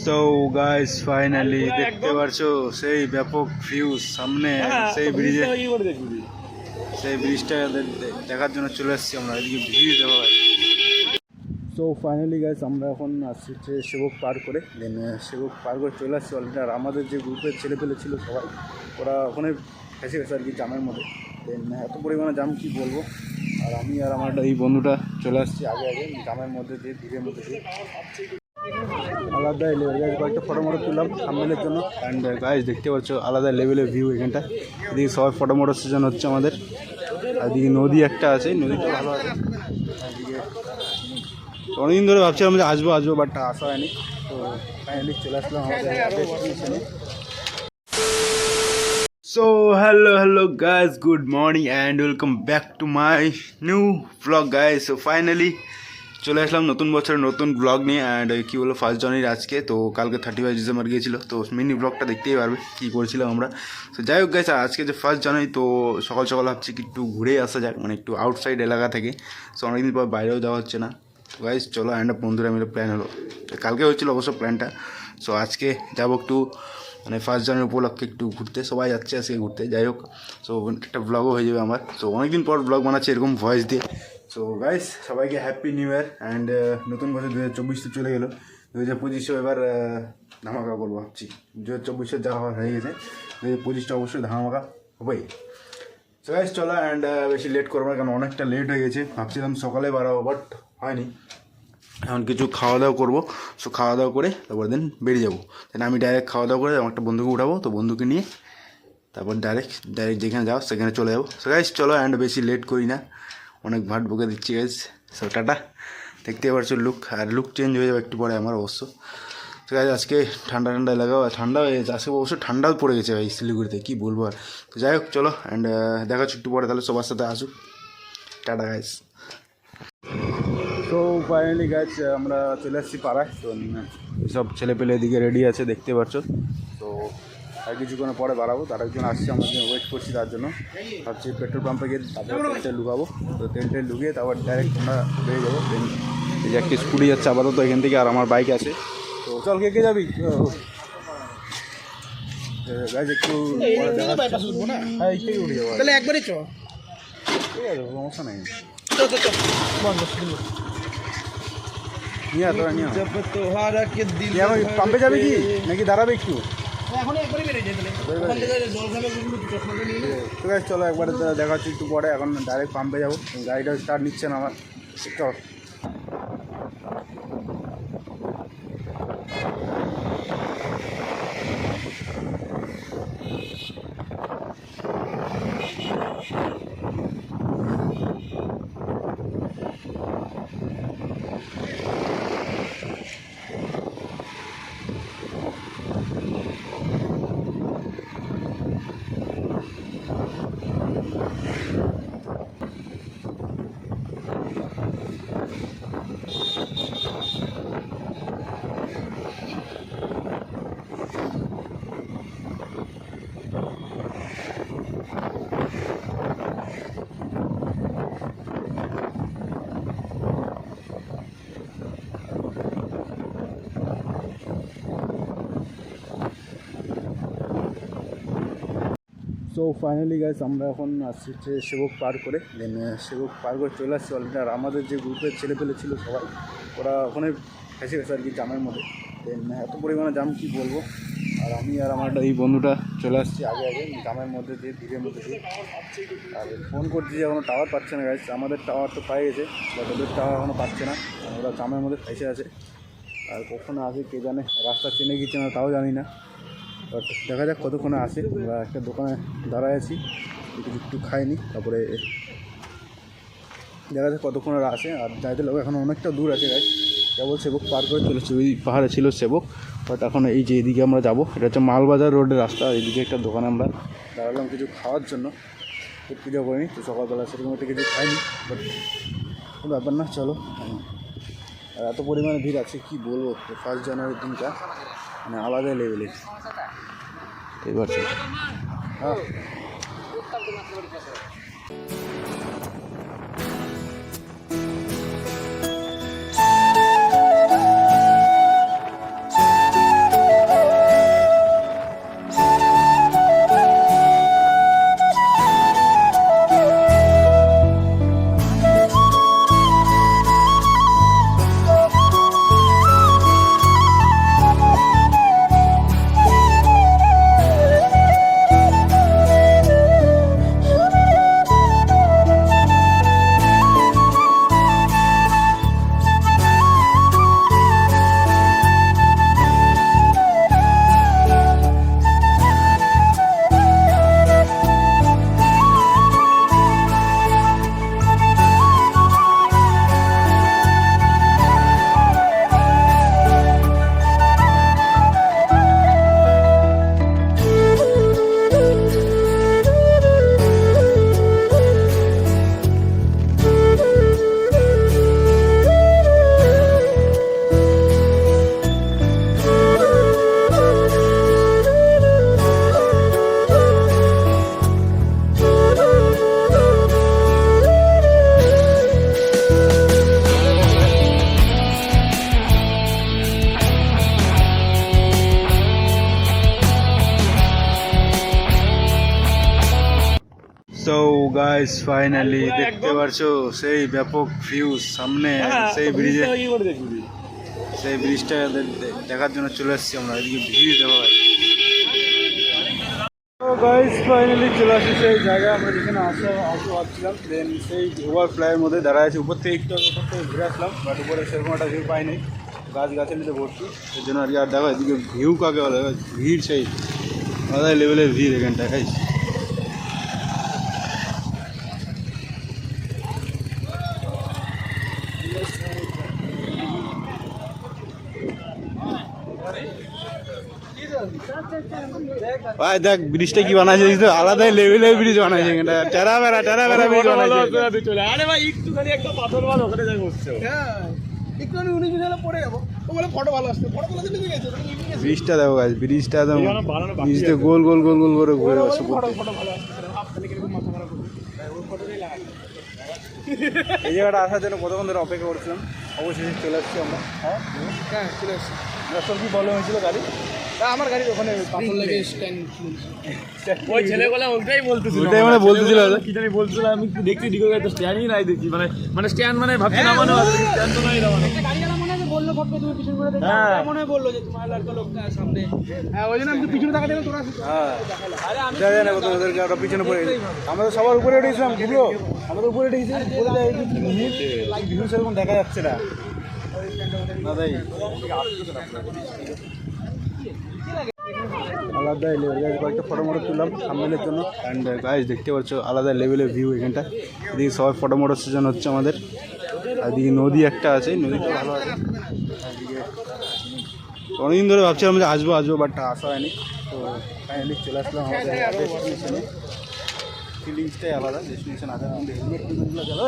So guys finally দেখতে পারছো সেই ব্যাপক ভিউজ সামনে সেই ব্রিজটা দেখার জন্য চলে এসেছি আমরা এদিকে ভিউ দেওয়া হয়। সো ফাইনালি গাইস আমরা এখন আসছি হচ্ছে সেবক পার করে দেন সেবক পার করে চলে আসছি অলরেডি। আর আমাদের যে গ্রুপের ছেলেপেলে ছিল সবাই ওরা ওখানে ফেসে গেছে আর কি জামের মধ্যে। দেন এত পরিমাণে জাম কি বলবো। আর আমি আর আমার এই বন্ধুটা চলে আসছি আগে আগে জামের মধ্যে দিয়ে ভিড়ের মধ্যে দিয়ে আলাদা লেভেল কয়েকটা ফটো মটো তুললাম সামনের জন্য। অ্যান্ড গাইজ দেখতে পাচ্ছ আলাদা লেভেলের ভিউ এখানটা। এদিকে সবাই ফটো মটো সিজন হচ্ছে আমাদের। আর এদিকে নদী একটা আছে, নদীটা ভালো আছে। এদিকে অনেকদিন ধরে ভাবছিলাম যে আসবো বাট আসা হয়নি। তো ফাইনালি চলে আসলাম আমাদের। So hello guys, good morning and welcome back to my new blog guys. So finally চলে আসলাম নতুন বছরের নতুন ব্লগ নিয়ে। অ্যান্ড কী বলো, 1 জানুয়ারি আজকে, তো কালকে 31 ডিসেম্বর গিয়েছিলো। তো মিনি ব্লগটা দেখতেই পারবে কী করেছিলাম আমরা। তো যাই হোক গাইজ, আজকে যে 1 জানুয়ারি, তো সকাল সকাল ভাবছি কি একটু ঘুরে আসা যাক, মানে একটু আউটসাইড এলাকা থেকে। সো অনেকদিন পর বাইরেও যাওয়া হচ্ছে না। তো গাইজ চলো, অ্যান্ড বন্ধুরা মিলে প্ল্যান হলো। কালকে হয়েছিল অবশ্য প্ল্যানটা। সো আজকে যাবো একটু, মানে 1 জানুয়ারি উপলক্ষে একটু ঘুরতে। সবাই যাচ্ছে আজকে ঘুরতে। যাই হোক, সো একটা ব্লগও হয়ে যাবে আমার। তো অনেকদিন পর ব্লগ বানাচ্ছি এরকম ভয়েস দিয়ে। সো গাইস সবাইকে হ্যাপি নিউ ইয়ার অ্যান্ড নতুন বছর 2024 তো চলে গেলো। 2025 এবার ধামাকা করবো ভাবছি। 2024 যা হয়ে গেছে, 2025টা অবশ্যই ধামাকা হবেই। সো গাইস চলো, অ্যান্ড বেশি লেট করবো না, কারণ অনেকটা লেট হয়ে গেছে। ভাবছিলাম সকালে বাড়াবো, বাট হয়নি। এখন কিছু খাওয়া দাওয়া করবো। সো খাওয়া দাওয়া করে তারপর দেন বেরিয়ে যাবো। দেন আমি ডাইরেক্ট খাওয়া দাওয়া করে আমার একটা বন্ধুকে উঠাবো। তো বন্ধুকে নিয়ে তারপর ডাইরেক্ট যেখানে যাও সেখানে চলে যাবো। সো গাইস চলো, অ্যান্ড বেশি লেট করি না, অনেক ভাট বকে দিচ্ছি গাইস। So tata. দেখতে পারছো লুক, আর লুক চেঞ্জ হয়ে যাবে একটু পরে আমার অবশ্য। তো গাইস আজকে ঠান্ডা এলাকা, ঠান্ডা হয়ে গেছে আজকে, অবশ্য ঠান্ডাও পড়ে গেছে ভাই শিলিগুড়িতে, কী বলবো আর। তো যাই হোক চলো, অ্যান্ড দেখা হচ্ছে একটু পরে, তাহলে সবার সাথে আসুক। Tata guys. তো ফাইনালি গাইস আমরা চলে আসছি পাড়ায়। তো সব ছেলেপেলে এদিকে রেডি আছে দেখতে পাচ্ছ। তো আর কিছুক্ষণ পরে বাড়াবো, তার একজন আসছে, আমাদের ওয়েট করছি তার জন্য। ভাবছি পেট্রোল পাম্পে গিয়ে তারপর তেলটা লুকাবো। তো তেলটা লুকিয়ে তারপর ডাইরেক্ট আমরা বেরিয়ে যাবো। দেন এই যে একটা স্কুটি যাচ্ছে আপাতত এখান থেকে, আর আমার বাইক আছে। তো চল, কে যাবি গাইস একটু হ্যাঁ এইটাই উঠে যাবো, তাহলে একবারই চ। ঠিক আছে সমস্যা নেই। পাম্পে যাবে কি নাকি দাঁড়াবে একটু? ঠিক আছে চলো, একবার দেখা হচ্ছে একটু পরে। এখন ডাইরেক্ট পাম্পে যাবো, গাড়িটা স্টার্ট নিচ্ছে না আমার। চল। সো ফাইনালি গাইস আমরা এখন আসছি হচ্ছে সেবক পার করে। দেন সেবক পার করে চলে আসছি অলরেডি। আর আমাদের যে গ্রুপের ছেলেপেলে ছিল সবাই ওরা ওখানে ফেসে গেছে আর কি জামের মধ্যে। দেন এত পরিমাণে জাম কি বলবো। আর আমি আর আমার এই বন্ধুটা চলে আসছি আগে আগে জামের মধ্যে দিয়ে ভিড়ের মধ্যে দিয়ে। আর ফোন করছি যে এখনও টাওয়ার পাচ্ছে না গাইস। আমাদের টাওয়ার তো পাই গেছে, বাট ওদের টাওয়ার এখনও পাচ্ছে না, ওরা জামের মধ্যে ফেসে আছে। আর কখনো আসে কে জানে, রাস্তা চেনে গেছে না তাও জানি না। বাট দেখা যাক কতক্ষণে আসে। আমরা একটা দোকানে দাঁড়ায় আছি, একটু খাইনি, তারপরে দেখা যাক কতক্ষণে আসে। আর যাইতে লোক এখন অনেকটা দূর আছে গাইস, কেবল সেবক পার করে চলেছে। ওই পাহাড়ে ছিল সেবক, বাট এখন এই যে এদিকে আমরা যাবো, এটা হচ্ছে মালবাজার রোডের রাস্তা। এদিকে একটা দোকানে আমরা দাঁড়ালাম কিছু খাওয়ার জন্য। পেট পূজা করিনি তো, সকালবেলা সেরকম একটা কিছু খাইনি, বাট কোনো ব্যাপার না, চলো। আর এত পরিমাণে ভিড় আছে কি বলবো। 1 জানুয়ারির দিনটা মানে আলাদা লেভেলের। এবার হ্যাঁ সো গাইস ফাইনালি দেখতে পারছো সেই ব্যাপক ভিউ সামনে সেই ব্রিজে, সেই ব্রিজটা দেখার জন্য চলে এসেছি আমরা। এদিকে ভিড় দেখো গাইস, ফাইনালি চলে আসি সেই জায়গায় আমরা যেখানে আসা ভাবছিলাম। দেন সেই ওভারফ্লাইয়ের মধ্যে দাঁড়ায় আছে, উপর থেকে একটু উপর থেকে ঘুরে আসলাম, বাট উপরে সেরকম একটা ভিউ পাইনি, গাছ গাছের মধ্যে ভর্তি, সেই জন্য আর কি। আর দেখো এদিকে ভিউ কাকে বলে, ভিড় সেই আলাদা লেভেলের ভিড় এখানটা গাইস। ভাই দেখ ব্রিজটা কি বানাইছে, তো আলাদাই লেভেলের ব্রিজ বানাইছে এখানটা, টেরা বেড়া ব্রিজ বানাইছে। আরে ভাই একটুখানি একটা পাথর মাল ওখানে যাই বসছে, হ্যাঁ একটুখানি 19 মিনিট হলে পড়ে যাবো। ও বলে ফটো ভালো আসছে, ফটো তোলা দিতে গেছে। ব্রিজটা দেখো গাইস, ব্রিজটা একদম ব্রিজটা গোল গোল গোল গোল করে ঘুরে আসছে। ফটো ভালো আসছে, আপনাদের কিরকম মাথা খারাপ করবে, ওই ফটোটাই লাগাই। এই জায়গাটা আসার জন্য কতক্ষণ ধরে অপেক্ষা করছিলাম, অবশেষে চলে আসছি আমরা। হ্যাঁ হ্যাঁ চলে আসছি। তোর কি প্রবলেম হয়েছিল গাড়ি? আমার গাড়ির ওখানে পাথর লেগে স্ট্যান্ড, ওই ছেলেগুলো ওটাই বলতেছিল, ওটাই মানে বলতেছিল কি জানি বলছিল। আমি দেখছি দিকে তো স্ট্যান্ডই নাই দেখি, মানে স্ট্যান্ড মানে ভাবছি না, মানে স্ট্যান্ড তো নাই, মানে একটা গাড়ি মনে হয় বললো ফটো তুমি পিছন করে দেখো, মনে হয় বললো যে তোমার লড়কা লোকটা সামনে, হ্যাঁ ওই জন্য আমি পিছনে তাকাতে গেলে তোরা। হ্যাঁ আরে আমি জানি না কত ওদেরকে আমরা পিছনে পড়ে গেছি, আমরা তো সবার উপরে উঠেছিলাম, বুঝলো আমাদের উপরে উঠেছি, ভিউ সেরকম দেখা যাচ্ছে না দাদাই, আলাদা লেভেল গাইজ। কয়েকটা ফটো মটো তুললাম সামনের জন্য, অ্যান্ড গাইজ দেখতে পাচ্ছ আলাদা লেভেলের ভিউ এখানটা। এদিকে সবাই ফটো মটো সিজন হচ্ছে আমাদের, আর এদিকে নদী একটা আছে, নদীটা ভালো আছে। এদিকে অনেকদিন ধরে ভাবছিলাম যে আসবো বাট আসা হয়নি, তো ফাইনালি চলে আসলাম আমাদের ডেস্টিনেশনে। ফিলিংসটাই আলাদা, ডেস্টিনেশন আসার মধ্যে। হেলমেট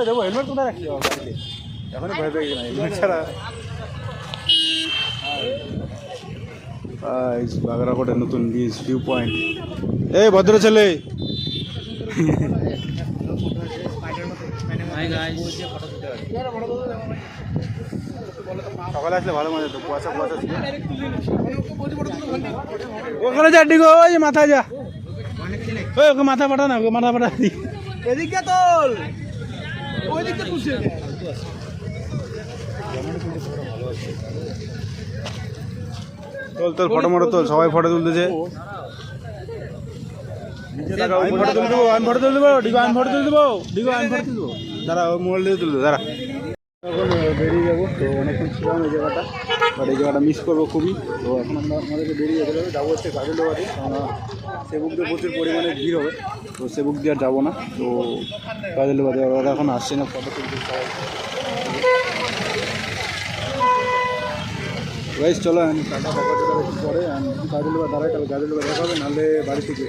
দেবো, হেলমেট কোথায় রাখছি গাড়িতে, এখনই ভয় পেয়ে গেছি না হেলমেট ছাড়া। বাগরাকোটের নতুন বিচ ভিউ পয়েন্ট। এই ভদ্র ছেলে, সকালে আসলে ভালো মজা তো, কুয়াশা ছিল ওখানে। যা ডিগো ওই মাথায় যা, ওই ওকে মাথা পাঠা না, ওকে মাথা পাঠা দি, এদিকে তোল, ওই দিকটা তুলছে। তোল ফটো মটো তোল, সবাই ফটো তুলতেছে। আমি ফটো তুলে দেবো, ডিগো আমি ফটো তুলে দেবো, দাঁড়া ওই মোবাইল দিয়ে তুলতে দাঁড়া। এখন বেরিয়ে যাবো, তো অনেকক্ষণ ছিলাম এই জায়গাটা, বাট এই জায়গাটা মিস করবো খুবই। তো এখন আমরা আমাদেরকে বেরিয়ে যেতে হবে, যাবো হচ্ছে গাজলডোবাতে, আমরা সেবুক দিয়ে প্রচুর পরিমাণে ভিড় হবে, তো সেবুক দিয়ে আর যাবো না। তো গাজলডোবাতে ওরা এখন আসছে না, ফটো তুলতে সবাই। গাইস চলো টাটা, পরে গাজলডোবা দাঁড়ায়, তাহলে গাজলডোবা দেখা হবে, নাহলে বাড়ি থেকে।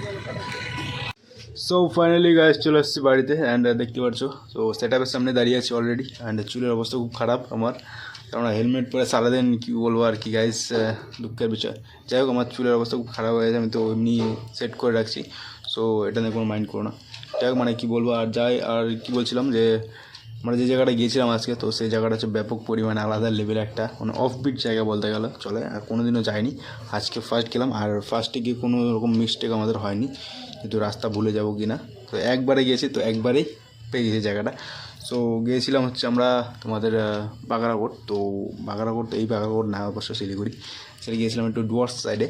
সো ফাইনালি গাইস চলে আসছি বাড়িতে, অ্যান্ড দেখতে পাচ্ছ তো সেট আপের সামনে দাঁড়িয়ে আছি অলরেডি। অ্যান্ড চুলের অবস্থা খুব খারাপ আমার, কেননা হেলমেট পরে সারাদিন কী বলবো আর কি গাইস, দুঃখের বিষয়। যাই হোক আমার চুলের অবস্থা খুব খারাপ হয়ে গেছে, আমি তো এমনি সেট করে রাখছি, সো এটা নিয়ে কোনো মাইন্ড করো না। যাই হোক মানে কী বলবো, আর কী বলছিলাম যে আমরা যে জায়গাটা গিয়েছিলাম আজকে, তো সেই জায়গাটা হচ্ছে ব্যাপক পরিমাণে আলাদা লেভেল, একটা মানে অফবিট জায়গা বলতে গেলে চলে। আর কোনো দিনও যাইনি, আজকে ফার্স্ট গেলাম। আর ফার্স্টে গিয়ে কোনো রকম মিস্টেক আমাদের হয়নি, কিন্তু রাস্তা ভুলে যাবো কি না, তো একবারে গিয়েছি, তো একবারেই পেয়ে গেছি জায়গাটা। সো গিয়েছিলাম হচ্ছে আমরা তোমাদের বাগরাকোট, তো বাগরাকোট এই বাগরাকোট না, অবশ্য শিলিগুড়ি, সেটা গিয়েছিলাম একটু ডুয়ার্স সাইডে।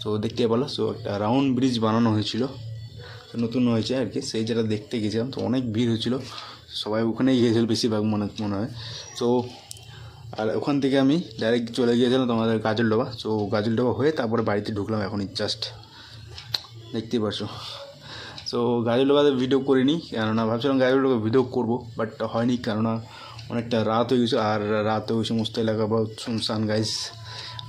সো দেখতে পেলো, সো একটা রাউন্ড ব্রিজ বানানো হয়েছিল, নতুন হয়েছে আর কি, সেই যেটা দেখতে গেছিলাম। তো অনেক ভিড় হয়েছিল, সবাই ওখানেই গিয়েছিল বেশিরভাগ মনে হয়। সো আর ওখান থেকে আমি ডাইরেক্ট চলে গিয়েছিলাম তোমাদের গাজলডোবা। সো গাজলডোবা হয়ে তারপরে বাড়িতে ঢুকলাম এখনই জাস্ট, দেখতেই পারছো। সো গাজলডোবাতে ভিডিও করিনি, কেননা ভাবছিলাম গাজলডোবা ভিডিও করবো, বাট হয়নি, কেননা অনেকটা রাত হয়ে গেছে। আর রাত হয়ে সমস্ত এলাকা বা শুনশান গাইস,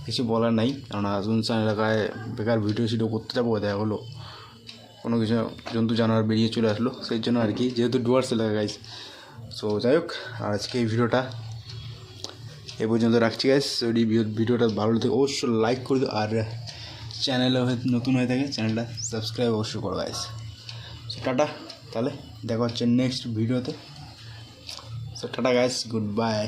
কিছু বলার নাই, কেননা শুনশান এলাকায় বেকার ভিডিও করতে যাবো, দেখা হলো কোনো কিছু জন্তু জানোয়ার বেরিয়ে চলে আসলো, সেই জন্য আর কি, যেহেতু ডুয়ার্স এলাকা গাইস। সো যাই হোক, আজকে এই ভিডিওটা এ পর্যন্ত রাখছি গাইস। যদি ভিডিওটা ভালো লাগে অবশ্যই লাইক করে দিও, আর চ্যানেলে নতুন হয়ে থাকে চ্যানেলটা সাবস্ক্রাইব অবশ্যই করো গাইস। সো টাটা, তাহলে দেখা হচ্ছে নেক্সট ভিডিওতে। So tata guys, good bye.